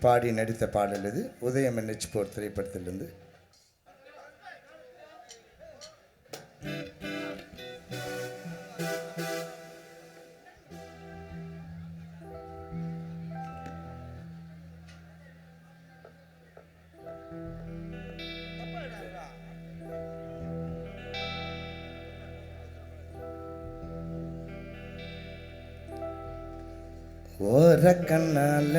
பாடி நடித்த பாடல் இது. உதயம் என்எச் போர் திரைப்படத்திலிருந்து. ஓர கண்ணால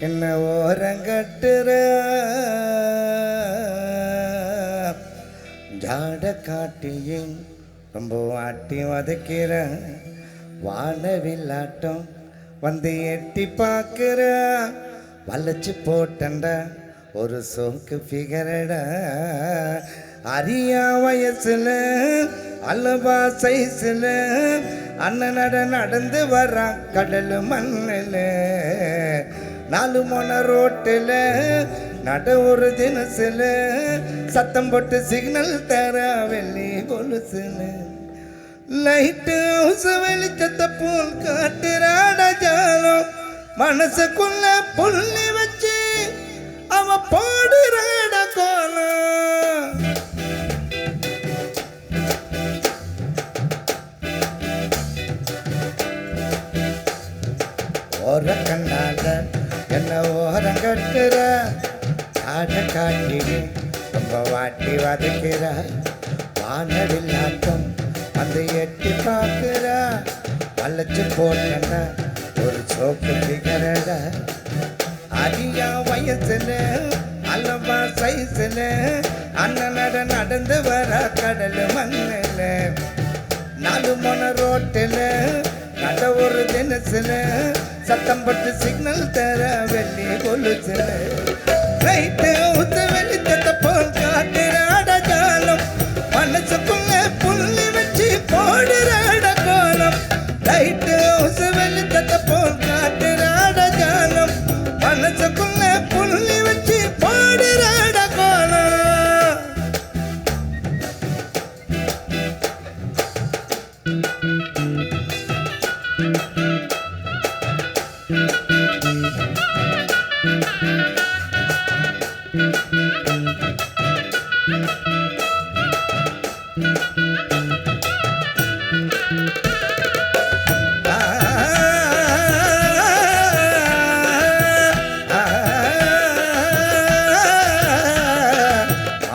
என்ன ஓரங்கட்டுற ஜாட காட்டியும் ரொம்ப ஆட்டி வதக்கிற வானவில்லாட்டம் வந்து எட்டி பார்க்குற வளைச்சு போட்டண்டா ஒரு சோக்கு ஃபிகரடா அரியா வயசுல அல்லவா சைஸில் அண்ணனட நடந்து வரான் கடல் மண்ணில் நாலு மொன ரோட்டில் நட ஒரு தினசில் சத்தம் போட்டு சிக்னல் தர வெள்ளி கொலுசுன்னு லைட்டு ஹவுஸ் வெளிச்சத்தை போல் காட்டுறாட ஜாலம் மனசுக்குள்ள புள்ளி வச்சு அவ பாடுறாட கோலம் ஓர கண்ணால என்ன ஓரம் கட்டுற ஆட காட்டி ரொம்ப வாட்டி வதக்கிற வானவில்லாட்டம் அந்த எட்டி பார்க்குற வளைச்சு போட்டா ஒரு சோப்பு திகரட அரியா வயசுல அல்லவா சைஸில் அண்ணனட நடந்து வர கடல் மண்ணில் நாலு மொன ரோட்டில் நட ஒரு தினசில் சத்தம் பட்டு சிக்னல் தர வெள்ளி கொலுசுல ரைட்டு ஊத்து வெளிச்சத்தை போல் காட்டுறாட ஜாலம் மனசுக்குள்ள புள்ளி வச்சு போடுறாட கோலம் ரைட்டு ஊத்து வெளிச்சத்தை போல் காட்டுறாட ஜாலம் மனசுக்குள்ள புள்ளி வச்சு போடுறாட கோலம்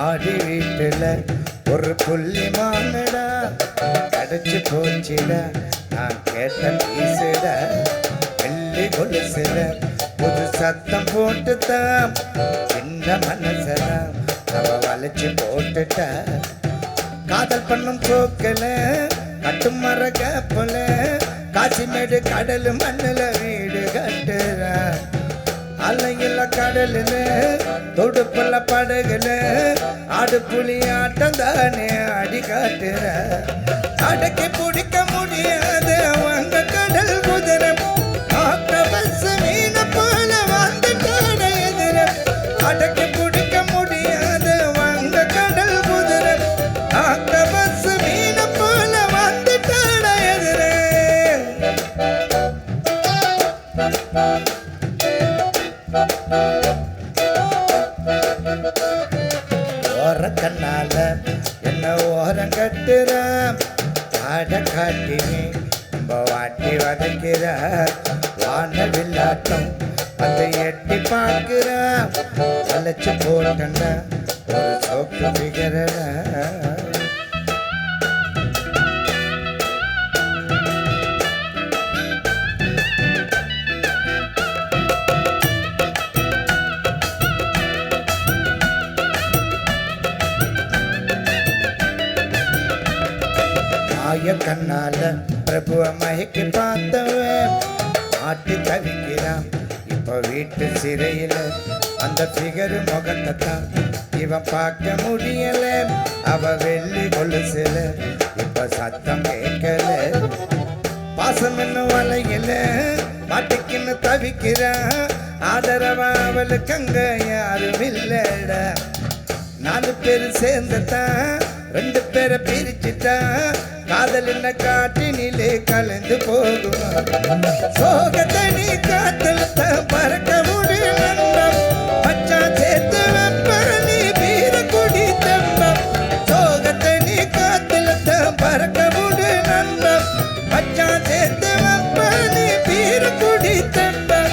ஆடி வீட்டுல ஒரு புள்ளி மானடா கடைச்சு போச்சிட நான் கேட்ட பீசுட வெள்ளி கொலுசுல புது சத்தம் போட்டுத்தான் இந்த மனசுல அவ வளைச்சு போட்டுட்ட காதல் பண்ணும் போக்கல கட்டும் மர கேப்பல காசிமேடு கடல் மண்ணில் வீடு கட்டுற அலையில கடலில் தொடுப்புல படகுல ஆடு புலி ஆட்டம் தானே அடி காட்டுற அடக்கி பிடிக்க முடியாத வங்க கடல் குதிரை ஆக்டோபஸ் மீன போல வந்துட்டாட எதிர அடக்கி பிடிக்க முடியாத வங்க கடல் குதிரை ஆக்டோபஸ் மீன போல வந்துட்டாட எதிர ஓர கண்ணால என்ன ஓரம் கட்டுற ஆட காட்டி ரொம்ப வாட்டி வதக்கிற வானவில்லாட்டம் அதை எட்டி பார்க்கிற வளைச்சு போட்டண்ட ஒரு சோக்கு பிகர கண்ணால பிரபுவ மயக்கி பார்த்தவன் மாட்டி தவிக்கிறான் இப்ப வீட்டு சிறையில அந்த பிகரு முகத்தை தான் இவன் பார்க்க முடியல அவ வெள்ளி கொலுசுல இப்ப சத்தம் கேட்கல பாசம் என்ன வலையில மாட்டிக்கின்னு தவிக்கிறான் ஆதரவா அவளுக்கு அங்க யாரும் இல்லடா நாலு பேர் சேர்ந்துட்டான் ரெண்டு பேரை பிரிச்சுட்டான் காதல் என்ன காட்டினிலே கலந்து போகுமா சோகத்தை நீ காத்துல பறக்க முடியல பச்சா சேர்த்து வெப்ப நீ வீர குடி தம்பம் சோகத்தை நீ காத்துல பறக்க முடியல பச்சா சேர்த்து வெப்ப நீ வீர குடி தம்பம்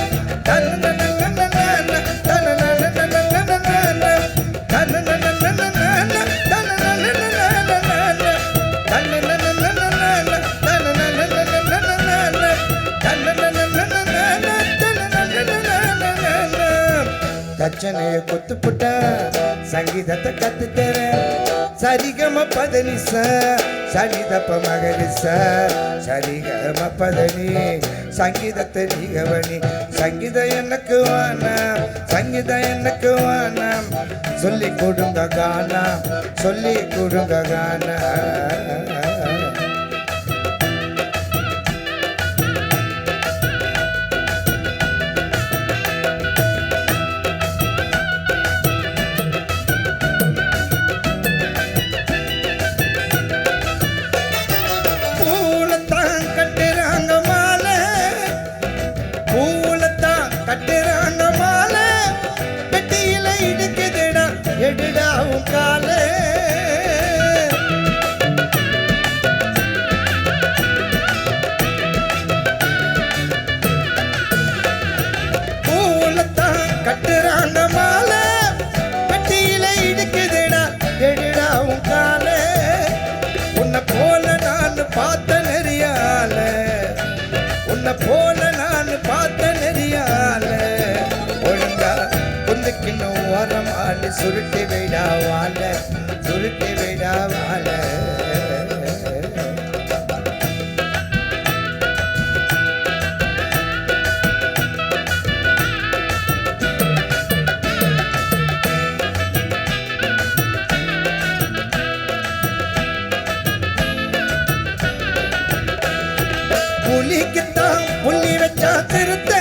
தச்சனைய கொத்து புட்டா சங்கீதத்தை கத்து தர சரிகம பதனிச சரிதப்ப மகரிச சரிகம பதனி சங்கீதத்தை நீகவனி சங்கீதம் எனக்கு வேணாம் சங்கீதம் எனக்கு வேணாம் சொல்லி கொடுங்க கானா சொல்லி கொடுங்க கானா எடுடாவும் காலே பூலத்தான் கட்டுறாங்க மாலை கட்டியில இடிக்குதுடா எடுடாவும் காலே உன்னை போல நான் பார்த்த நெறியால உன்னை போல நான் பார்த்த நெறியால ஒழுங்கா குந்துக்கின்னு ஓரமால சுருட்டி விடாவால சுருட்டி விடாவால புலிக்குத்தான் புள்ளி வச்சா திருத்த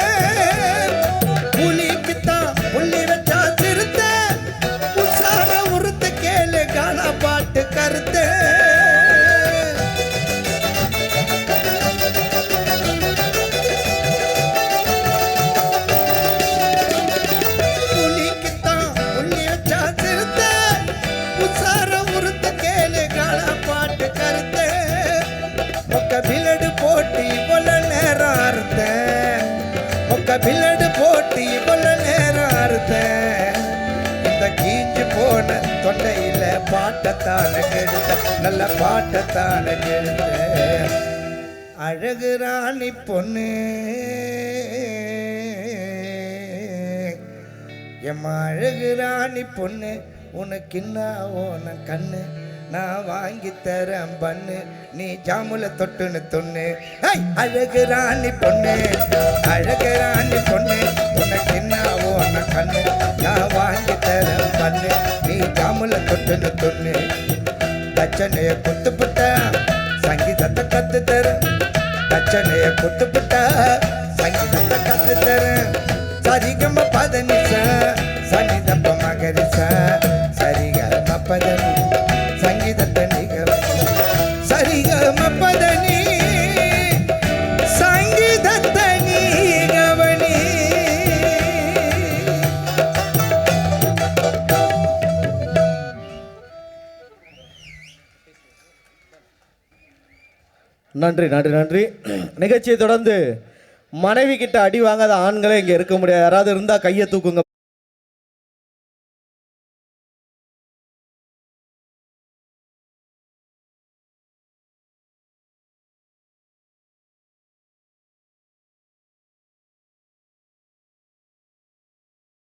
புலிக்குத்தான் புள்ளி வச்சா திருத்த உசார உருத்த கேளு கானா பாட்டு கருத்த புலிக்குத்தான் புள்ளி வச்சா திருத்த உசார உருத்த கேளு கானா பாட்டு கருத்த ஒக்க பிலடு போட்டி போல நேரம் அறுத்தேன் ஒக்க பிலடு போட்டி போல நேரம் அறுத்தேன் இந்த கீஞ்சு போன தொண்டையில பாட்டத்தான கெடுத்த நல்ல பாட்டத்தான கெடுத்த அழகு ராணி பொண்ணு எம்மா அழகு ராணி பொண்ணு உனக்கு என்ன ஓன கண்ணு நான் வாங்கி தரேன் பண்ணு நீ ஜாமுல தொட்டுன்னு தொண்ணு அழகு ராணி பொண்ணு அழகு ராணி பொண்ணு உனக்கு என்ன ஓன கண்ணு நான் வாங்கி தரேன் பண்ணு நீ ஜாமுல தொட்டுன்னு தொண்ணு தச்சனைய குத்துப்புட்ட சங்கீதத்தை கத்து தரேன் தச்சனைய குத்துப்புட்ட சங்கீதத்தை கத்து தரேன் சரிகம பதனிச சனிதப்ப மகரிச சரிகம பதனி சங்கீதத்தை சரிகம பதனி சங்கீதத்தை நீகவனி நன்றி நன்றி நன்றி. நிகழ்ச்சியை தொடர்ந்து மனைவி கிட்ட அடி வாங்காத ஆண்களே இங்கே இருக்க முடியாது. யாராவது இருந்தால் கையை தூக்குங்க.